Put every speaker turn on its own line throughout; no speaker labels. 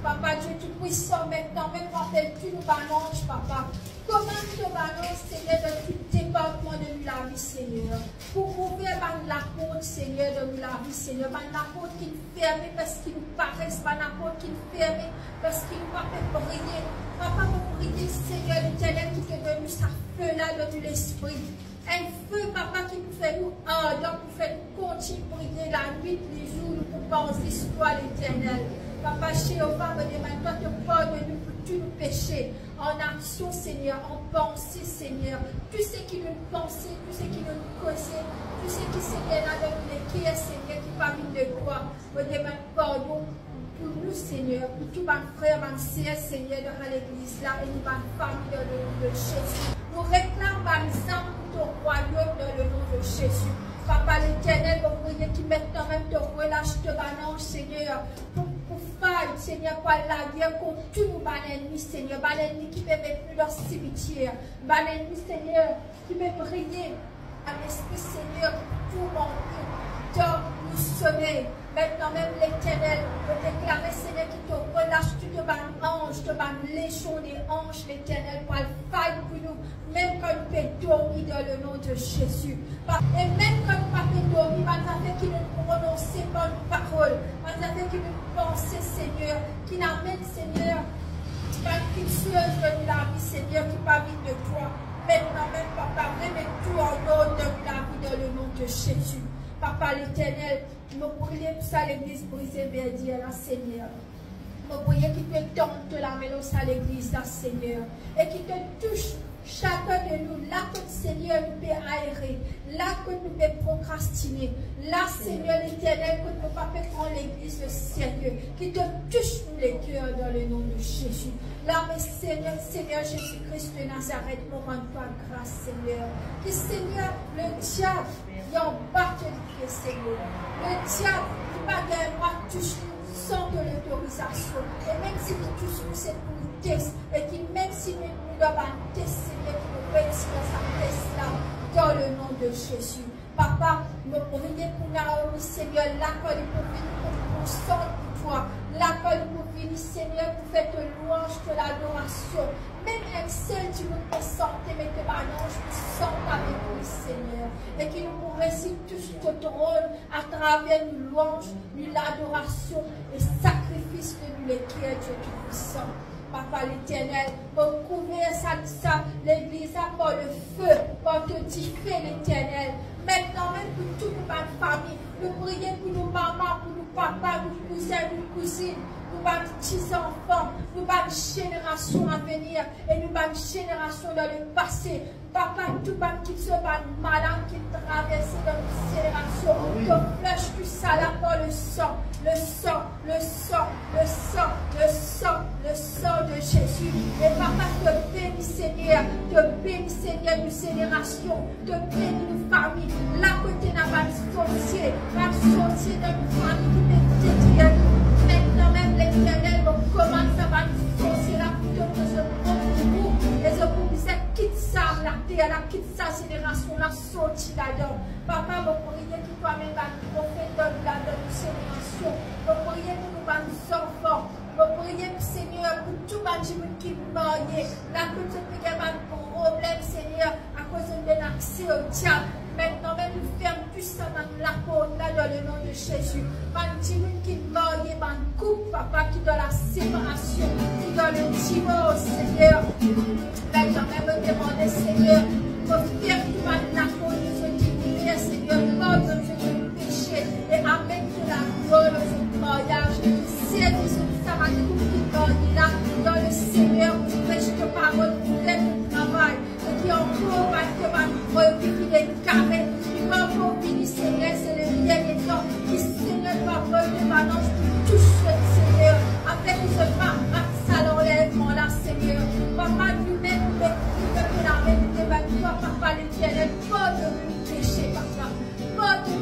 Papa Dieu Tout-Puissant, maintenant, même rappelle-tu nous balance, Papa. Comment tu te balances, Seigneur, de tout département de la vie, Seigneur. Pour ouvrir la porte, Seigneur, de la vie, Seigneur. La porte qui nous ferme parce qu'il nous paraisse. La porte qui nous ferme parce qu'il nous pas fait briller. Papa, pour prier, Seigneur, l'Éternel qui te donne sa feu là de l'esprit. Un feu, Papa, qui nous fait nous ardents, pour faire nous continuer à prier la nuit, les jours, pour penser sur toi, l'Éternel. Papa, Jéhovah, toi te pardonne-nous pour tous nos péchés, en action, Seigneur, en pensée, Seigneur. Tout ce qui nous pensait, tout ce qui nous causait, tout ce qui, Seigneur, a donné qui est, Seigneur, qui parmi de toi, me demande pardon pour nous, Seigneur, pour tous mes frères, mes sœurs, Seigneur, de l'église là, et nous, ma famille, dans le nom de Jésus. Nous réclamons mes âmes pour ton royaume, dans le nom de Jésus. Papa l'Éternel, vous priez qui maintenant même te relâche, te balance, Seigneur, pour faire, Seigneur, pour la guerre contre tous nos ennemis, Seigneur, l'ennemi qui peut mettre dans le cimetière, l'ennemi, Seigneur, qui peut briller à l'esprit, Seigneur, pour dans nous sommeil. Maintenant même l'Éternel veut déclarer, Seigneur, qui te relâche, tu te ban ange, te ban légion des anges, l'Éternel, pour le faire pour nous, même quand nous pouvons dormir dans le nom de Jésus. Et même quand nous ne pouvons dormir, nous avons qui nous prononcer par nos paroles, nous avons qui nous penser, Seigneur, qui n'amène, Seigneur, pas une chose de la vie, Seigneur, qui pas vie de toi. Maintenant même, Papa, remets tout en ordre de la vie dans le nom de Jésus. Papa l'Éternel, nous prions pour ça l'église brisée, verdie à la Seigneur. Nous prions qu'il te tente de la mélose à l'église, la Seigneur, et qu'il te touche chacun de nous, là que Seigneur nous peut aérer, là que nous peut procrastiner, là Seigneur l'Éternel, que nous ne peut pas prendre l'église de sérieux, qui te touche nous les cœurs dans le nom de Jésus. Là, mais Seigneur, Seigneur Jésus-Christ de Nazareth, nous rendons toi grâce, Seigneur. Que Seigneur, le diable, il en bat de pied, Seigneur. Le diable, qui pas de moi, touche sans de l'autorisation. Et même si tu touches nous, c'est pour nous tester. Et qui, même si nous devons un test, Seigneur, qui nous réussir dans sa test là, dans le nom de Jésus. Papa, nous prions pour Naomi, Seigneur, l'accord pour venir pour sortir pour toi. L'accord pour venir, Seigneur, pour faire de louange, de l'adoration. Même un seul, tu nous peux sortir, mais que l'ange nous sorte avec nous, Seigneur. Et qu'il nous récite tout ce trône à travers nous louanges, nous l'adoration et sacrifice de nous, les cœurs, Dieu Tout-Puissant. Papa l'Éternel, pour couvrir ça, l'église par le feu, pour te differ l'Éternel. Maintenant, même pour toute notre famille, nous prions pour nos mamans, pour nos papas, nos cousins, nos cousines, nous sommes petits enfants, nous sommes génération à venir et nous sommes génération dans le passé. Papa, tout le monde qui se bat malin, qui traverse dans nos générations, que flèche tout ça là par le sang, le sang, le sang, le sang, le sang, le sang de Jésus. Et Papa, te bénis Seigneur, te bénis Seigneur nos générations, te bénis nos familles. Là côté n'a pas sorcier, pas sorcier dans nos familles qui peut détruire. Maintenant même l'Éternel commence à va sorcier là pour te poser pour les opposés quitte ça, la terre, la quitte sa génération, la sortie là-dedans. Papa, vous priez que toi-même va nous prophète dans nos générations. Vous priez pour nous, nos enfants. Vous priez, Seigneur, pour tout le monde qui est marié. Là, que tu peux avoir un problème, Seigneur, à cause d'un accès au diable. Maintenant, même nous fermons tout ça dans la porte, là, dans le nom de Jésus. Mandimoun qui est marié, man couple, papa, qui est dans la séparation, qui est dans le divorce, Seigneur. Maintenant, même me demander, Seigneur, pour faire tout la porte de ce qui est, Seigneur, pardonne de nos péchés et amène de la gloire dans ce mariage. C'est de ce sabbat qui est marié là, dans le Seigneur, qui prêche ta parole, qui fait le travail, et qui encore va te qui est carré, qui va encore finir, Seigneur, c'est le dernier temps, qui Seigneur va prendre de balance, qui touche le Seigneur, afin que ce pas ça l'enlèvement là, Seigneur. Papa, nous-mêmes, nous mettons la main de toi, Papa l'Éternel, pas de péché, Papa, pas de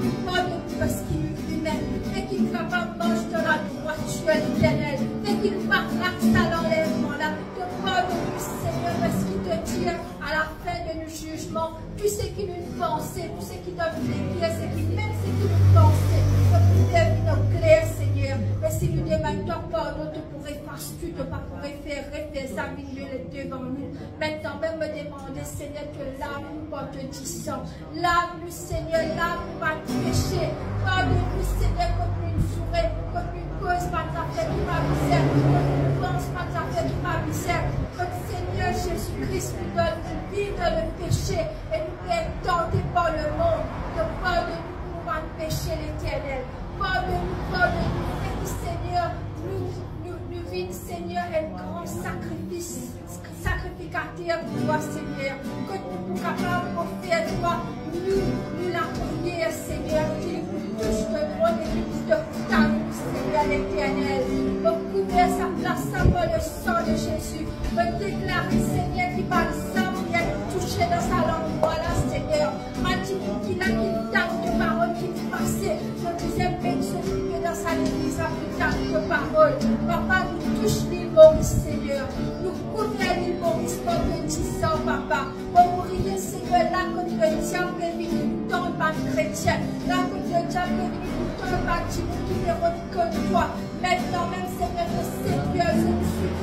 parce qu'il est humain, et qu'il ne va pas manger de la droiture, l'Éternel, et qu'il ne va pas ça l'enlèvement là, de pardonne, Seigneur, parce qu'il te tire à la fin de nos jugements, tout ce qui nous pensait, tout ce qui doit nous décrire, c'est qui même ce qui nous pensait, que nous devenons clairs, Seigneur, mais si nous demandons pardon, tu pourrais faire astuce, pas préférer tes amis devant nous. Maintenant, même me demander, Seigneur, que lave-nous par te sang. Lave-nous, Seigneur, lave-nous par le péché. Pardonne-nous, Seigneur, comme une sourée, comme une cause par ta fait de ma misère, comme une pense par ta fait de ma misère. Comme Seigneur Jésus-Christ nous donne de vivre dans le péché et nous est tenté par le monde. Donc, pardonne-nous pour mal péché l'Éternel. Pardonne-nous, Seigneur, nous vîmes, Seigneur, un grand sacrificateur pour toi, Seigneur. Que nous sommes capables de faire toi, nous la prière, Seigneur, qui nous touche de droit et qui nous tente, Seigneur l'Éternel. Pour couvrir sa place par le sang de Jésus. Pour déclarer, Seigneur, qui par le sang vient nous toucher dans sa langue, voilà, Seigneur. Qu'il a une table de parole qui nous passait. Je disais, mais que dans sa église a une table de parole. Papa, nous touche l'île Maurice, Seigneur. Nous couvrons l'île Maurice pour le 10 ans, Papa. Pour mourir, Seigneur, là, que le diable est venu nous tendre par le chrétien. Là, que le diable est venu nous tendre par le qui ne reconnaît que toi. Maintenant, même, Seigneur, le Seigneur, je nous suis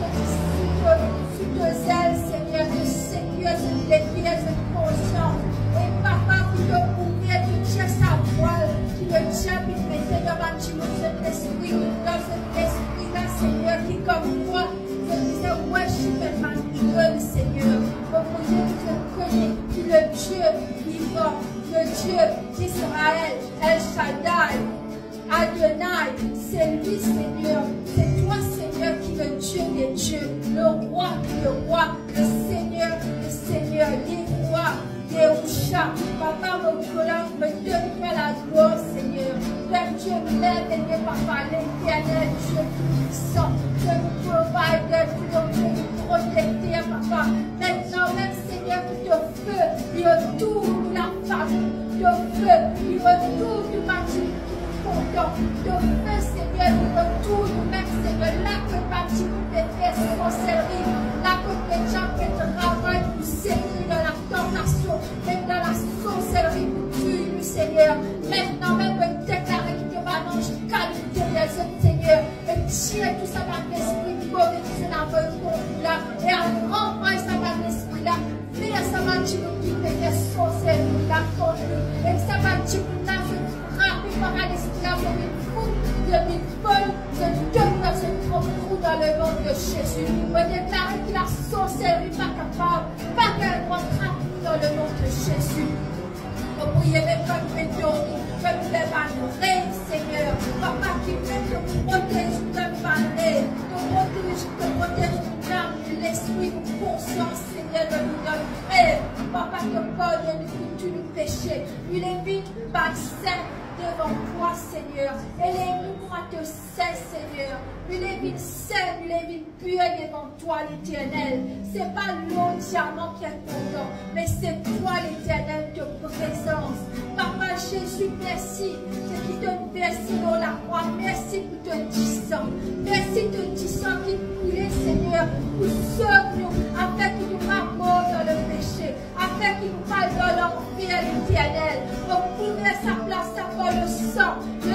de zèle, Seigneur, le Seigneur, je nous l'éclaire, je nous conscience. Et Papa, pour te ouvrir, tu tiens sa voile, qui le diable mettait dans ma cet esprit, dans cet esprit-là, Seigneur, qui comme toi, je disais, ouais, je suis ma gueule, Seigneur. Pour que je connais le Dieu vivant, le Dieu d'Israël, El Shaddai, Adonai, c'est lui, Seigneur. C'est toi, Seigneur, qui est le Dieu des dieux, le roi, le Seigneur, les rois. Papa, mon collant, me donne la gloire, Seigneur. Père Dieu, lève et Papa, l'Éternel, Dieu puissant, Dieu nous provide, Dieu nous protecteur, Papa. Maintenant, même Seigneur, que le feu, il retourne la famille, le feu, il retourne ma vie. De feu, Seigneur, nous retourne, même Seigneur, là que ma vie nous fait faire son service, là que les gens fait travail pour servir dans la tentation, même dans la sorcellerie pour tuer, Seigneur. Maintenant, même déclarer que ma mange qualité des autres, Seigneur, et tirer tout ça dans l'esprit mauvais qui se n'a pas eu là, et à renvoyer ça dans l'esprit là, faire ça m'a dit qui fait des sorcelleries là contre nous, et ça m'a dit là, je frappe par l'esprit là, comme une foule de mille folles, je donne dans ce trou dans le nom de Jésus. Je déclare que la sorcellerie pas capable, pas qu'elle rentre dans le nom de Jésus. Pour prier même comme les bannières, Seigneur, Papa qui fait te protège de bannières, te protège de l'âme, de l'esprit, de conscience, Seigneur, de nous donner. Papa, te pardonne tous nos péchés, il évite par saint devant toi, Seigneur, et les nous à te saint, Seigneur, il évite saint, il évite pur devant toi, l'Éternel. C'est pas l'eau diamant qui est content, mais c'est toi, l'Éternel, de présence. Papa Jésus, merci, c'est qui te merci dans la croix, merci pour te sang, merci de te sang qui coulait, Seigneur, pour sauver-nous, afin que nous pas mort dans le péché, afin que nous pas dans l'enfer, l'Éternel, pour couvrir sa place par le sang de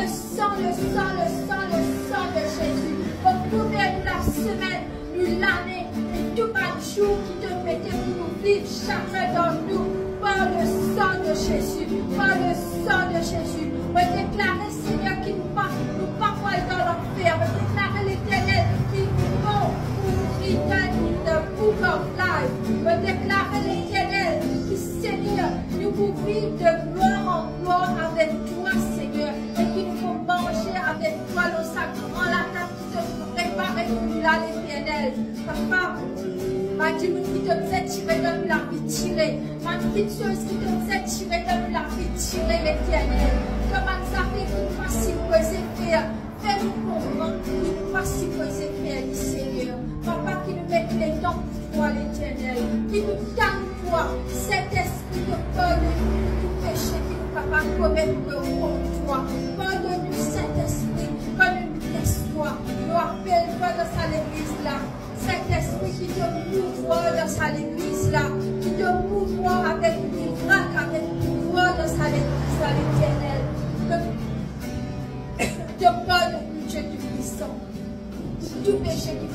Jésus, pour couvrir la semaine, l'année, et tout un jour qui te mettait pour nous vivre chacun dans nous, par le sang de Jésus, par le sang de Jésus. On déclarer, Seigneur, qu'il nous pas dans l'enfer. On déclarer l'Éternel qui nous vont pour return in the book of life. On déclarer l'Éternel qui, Seigneur, nous vous vivre de gloire en gloire avec toi, Seigneur, et qui nous faut manger avec toi dans sa grande la table qui te prépare pour là, l'Éternel. Papa, ma Dieu, qui te faisait tirer de nous la vie tirer. Ma petite chose qui te faisait tirer de nous la vie tirer, l'Éternel. Comment ça fait qu'il nous fasse si poser faire. Fais-nous comprendre qu'il nous fasse si poser faire, Seigneur. Papa, qui nous mette les dents pour toi, l'Éternel. Qui nous donne toi, cet esprit de pardonne-nous tout péché qui nous capable de commettre contre toi. Pardonne-nous cet esprit, comme une toi. Nous appelle-toi dans sa l'église là. Cet esprit qui te mouvoie dans sa l'église là. Qui te mouvoie avec miracle, avec pouvoir dans sa l'église là, l'Éternel. Te pardonne, Dieu tout puissant. Tout péché qui